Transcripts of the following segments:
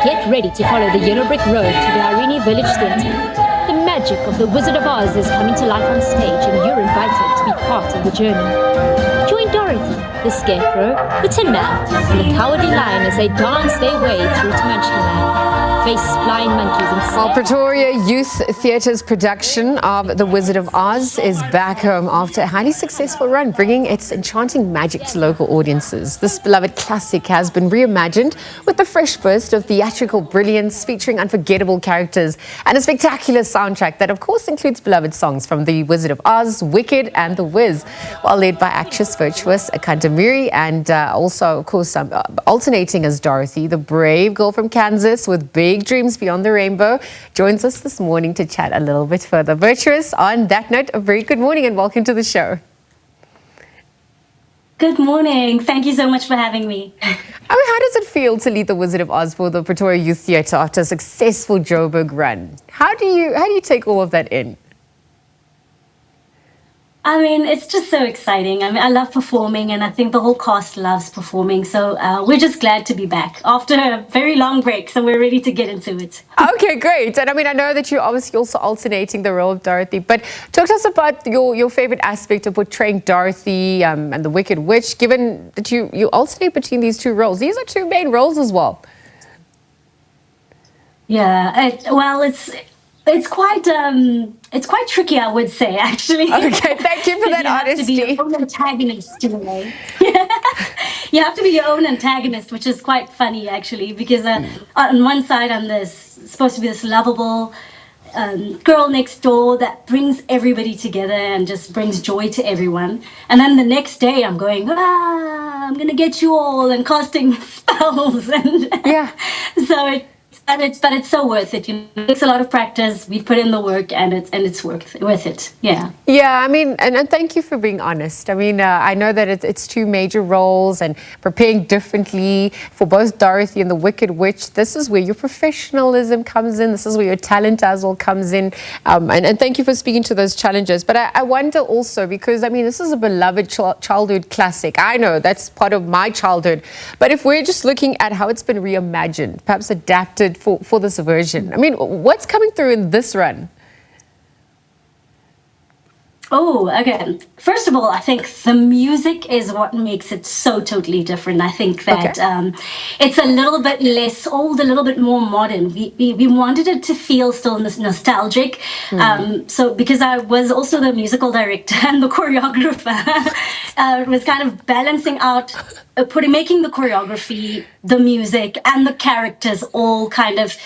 Get ready to follow the yellow brick road to the Irene Village Theatre. The magic of the Wizard of Oz is coming to life on stage, and you're invited to be part of the journey. Join Dorothy, the Scarecrow, the Tin Man, and the Cowardly Lion as they dance their way through to Munchkinland. Face flying monkeys and Well, Pretoria Youth Theatre's production of The Wizard of Oz is back home after a highly successful run, bringing its enchanting magic to local audiences. This beloved classic has been reimagined with a fresh burst of theatrical brilliance, featuring unforgettable characters and a spectacular soundtrack that, of course, includes beloved songs from The Wizard of Oz, Wicked, and The Wiz, while led by actress Virtuous Kandemiri and also, of course, alternating as Dorothy, the brave girl from Kansas with big dreams beyond the rainbow, joins us this morning to chat a little bit further. Virtuous, on that note, a very good morning and welcome to the show. Good morning. Thank you so much for having me. How does it feel to lead The Wizard of Oz for the Pretoria Youth Theatre after a successful Joburg run? How do you take all of that in? I mean, it's just so exciting. I mean, I love performing, and I think the whole cast loves performing. So we're just glad to be back after a very long break. So we're ready to get into it. Okay, great. And I mean, I know that you're obviously also alternating the role of Dorothy, but talk to us about your favorite aspect of portraying Dorothy and the Wicked Witch, given that you alternate between these two roles. These are two main roles as well. Yeah, it's quite tricky, I would say, actually. Okay, thank you for that honesty. You have to be your own antagonist in a way. You have to be your own antagonist, which is quite funny, actually, because on one side I'm supposed to be this lovable girl next door that brings everybody together and just brings joy to everyone. And then the next day I'm going, I'm going to get you all, and casting spells. And yeah. So but it's so worth it. You know, it takes a lot of practice. We put in the work, and it's worth it. Yeah. Yeah. I mean, and thank you for being honest. I mean, I know that it's two major roles, and preparing differently for both Dorothy and the Wicked Witch. This is where your professionalism comes in. This is where your talent as well comes in. And thank you for speaking to those challenges. But I wonder also, because I mean, this is a beloved childhood classic. I know that's part of my childhood. But if we're just looking at how it's been reimagined, perhaps adapted for this version. I mean, what's coming through in this run? Oh, okay. First of all, I think the music is what makes it so totally different. I think that it's a little bit less old, a little bit more modern. We wanted it to feel still nostalgic. So because I was also the musical director and the choreographer, it was kind of balancing out, making the choreography, the music, and the characters all kind of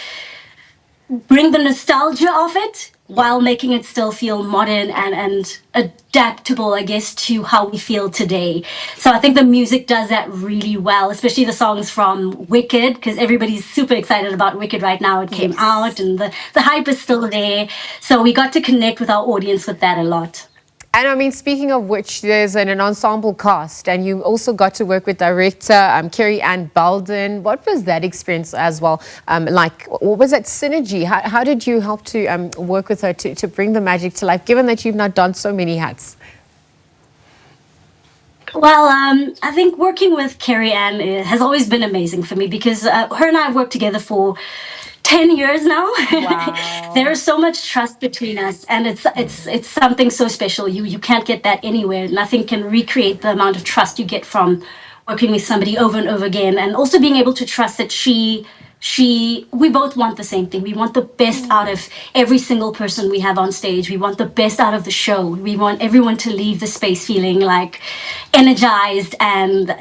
bring the nostalgia of it, while making it still feel modern and adaptable, I guess, to how we feel today. So I think the music does that really well, especially the songs from Wicked, because everybody's super excited about Wicked right now. It came out, and the hype is still there. So we got to connect with our audience with that a lot. And I mean, speaking of which, there's an ensemble cast, and you also got to work with director Karuaie Belden. What was that experience as well? What was that synergy? How did you help to work with her to bring the magic to life, given that you've not done so many hats? Well, I think working with Karuaie has always been amazing for me, because her and I have worked together for 10 years now. Wow. There is so much trust between us, and it's something so special. You can't get that anywhere. Nothing can recreate the amount of trust you get from working with somebody over and over again, and also being able to trust that we both want the same thing. We want the best out of every single person we have on stage. We want the best out of the show. We want everyone to leave the space feeling like energized and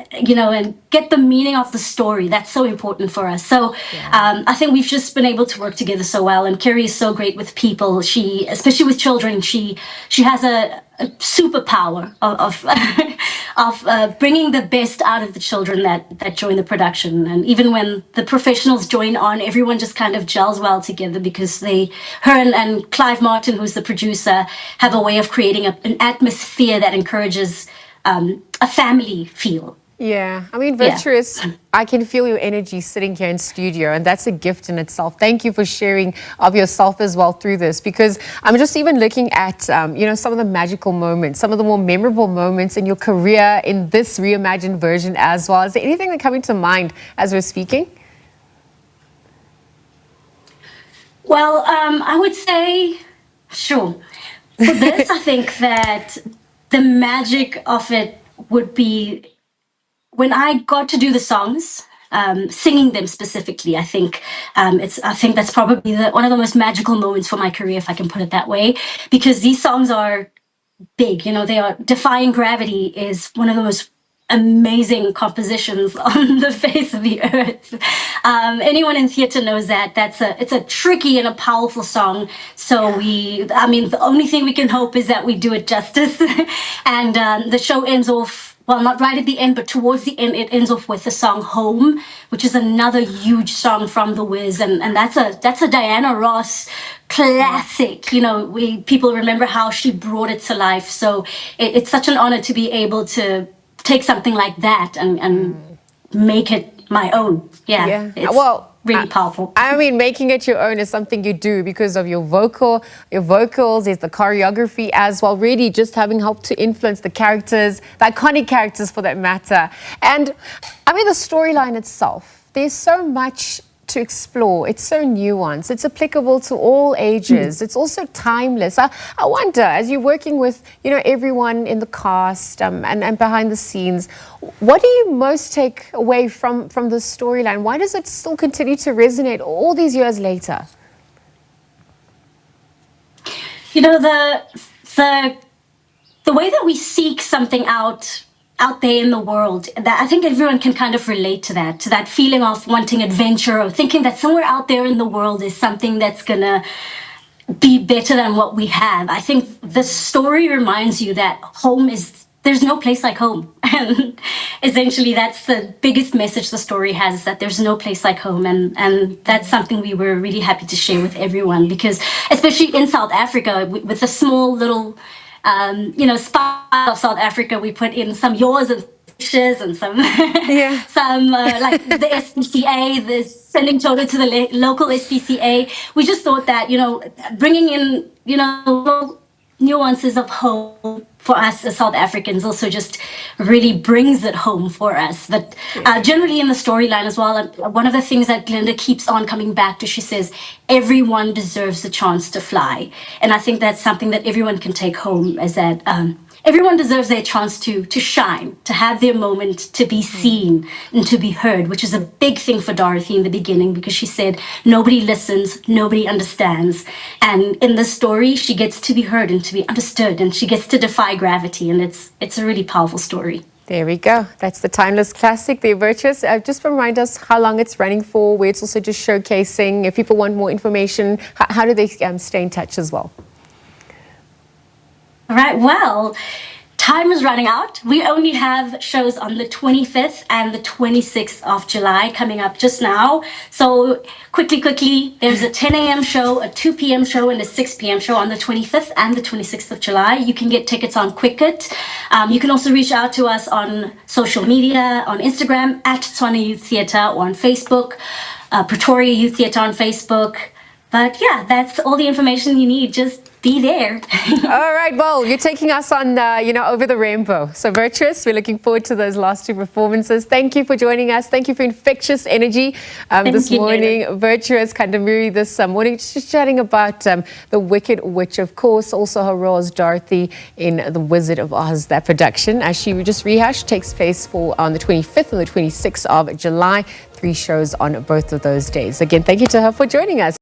get the meaning of the story. That's so important for us. So I think we've just been able to work together so well. And Karuaie is so great with people. Especially with children, she has a superpower of bringing the best out of the children that join the production. And even when the professionals join on, everyone just kind of gels well together, because her and Clive Martin, who's the producer, have a way of creating an atmosphere that encourages a family feel. Yeah, I mean, Virtuous, I can feel your energy sitting here in studio, and that's a gift in itself. Thank you for sharing of yourself as well through this, because I'm just even looking at, some of the magical moments, some of the more memorable moments in your career in this reimagined version as well. Is there anything that coming to mind as we're speaking? Well, I would say, sure. For this, I think that the magic of it would be when I got to do the songs, singing them specifically. I think that's probably one of the most magical moments for my career, if I can put it that way, because these songs are big. You know, they are Defying Gravity is one of the most amazing compositions on the face of the earth. Anyone in theater knows that it's a tricky and a powerful song. So the only thing we can hope is that we do it justice. And the show ends off, well, not right at the end, but towards the end, it ends off with the song "Home," which is another huge song from The Wiz, and that's a Diana Ross classic. You know, people remember how she brought it to life. So it's such an honor to be able to take something like that and make it my own. Yeah. It's really powerful. I mean, making it your own is something you do because of your vocals, there's the choreography as well, really just having helped to influence the characters, the iconic characters for that matter. And I mean, the storyline itself, there's so much to explore. It's so nuanced. It's applicable to all ages. It's also timeless. I wonder, as you're working with, everyone in the cast and behind the scenes, what do you most take away from the storyline? Why does it still continue to resonate all these years later? You know, the way that we seek something out there in the world, that I think everyone can kind of relate to that feeling of wanting adventure or thinking that somewhere out there in the world is something that's gonna be better than what we have. I think the story reminds you that there's no place like home. And essentially that's the biggest message the story has, that there's no place like home. And that's something we were really happy to share with everyone, because especially in South Africa, with the small little spot of South Africa, we put in some yours and and some like the SPCA, the sending children to the local SPCA. We just thought that bringing in nuances of home for us as South Africans also just really brings it home for us. But generally in the storyline as well, one of the things that Glenda keeps on coming back to, she says, everyone deserves the chance to fly. And I think that's something that everyone can take home, is that everyone deserves their chance to shine, to have their moment, to be seen and to be heard, which is a big thing for Dorothy in the beginning, because she said, nobody listens, nobody understands. And in the story, she gets to be heard and to be understood, and she gets to defy gravity. And it's a really powerful story. There we go. That's the timeless classic, The Virtuous. Just remind us how long it's running for, where it's also just showcasing. If people want more information, how do they stay in touch as well? All right, well, time is running out. We only have shows on the 25th and the 26th of July coming up just now. So quickly, there's a 10 a.m. show, a 2 p.m. show, and a 6 p.m. show on the 25th and the 26th of July. You can get tickets on Quicket. You can also reach out to us on social media, on Instagram, at Pretoria Youth Theatre, or on Facebook, Pretoria Youth Theatre on Facebook. But yeah, that's all the information you need. Just be there. All right, well, you're taking us on, over the rainbow. So Virtuous, we're looking forward to those last two performances. Thank you for joining us. Thank you for infectious energy this morning. Virtuous Kandemiri this morning, just chatting about the Wicked Witch, of course, also her role as Dorothy in The Wizard of Oz. That production, as she just rehashed, takes place on the 25th and the 26th of July. 3 shows on both of those days. Again, thank you to her for joining us.